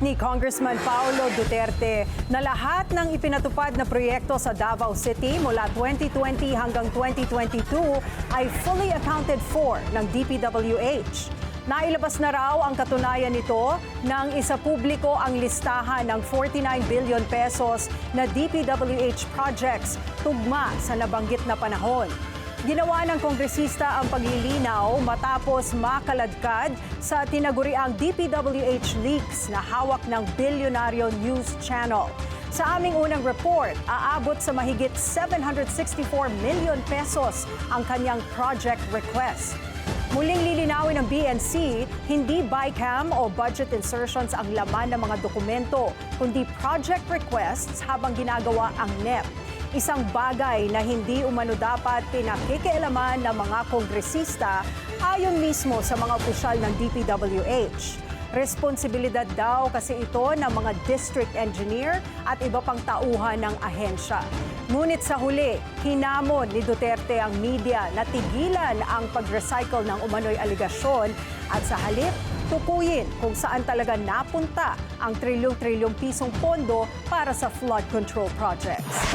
ni Congressman Paulo Duterte na lahat ng ipinatupad na proyekto sa Davao City mula 2020 hanggang 2022 ay fully accounted for ng DPWH. Nailabas na raw ang katunayan nito nang isapubliko ang listahan ng 49 billion pesos na DPWH projects tugma sa nabanggit na panahon. Ginawa ng kongresista ang paglilinaw matapos makaladkad sa tinaguriang DPWH leaks na hawak ng bilyonaryo news channel. Sa aming unang report, aabot sa mahigit 764 million pesos ang kanyang project request. Muling lilinawin ng BNC, hindi BICAM o budget insertions ang laman ng mga dokumento, kundi project requests habang ginagawa ang NEP. Isang bagay na hindi umano dapat pinakikialaman ng mga kongresista ayon mismo sa mga opisyal ng DPWH. Responsibilidad daw kasi ito ng mga district engineer at iba pang tauhan ng ahensya. Ngunit sa huli, hinamon ni Duterte ang media na tigilan ang pag-recycle ng umano'y aligasyon at sa halip, tukuyin kung saan talaga napunta ang trilyong-trilyong pisong pondo para sa flood control projects.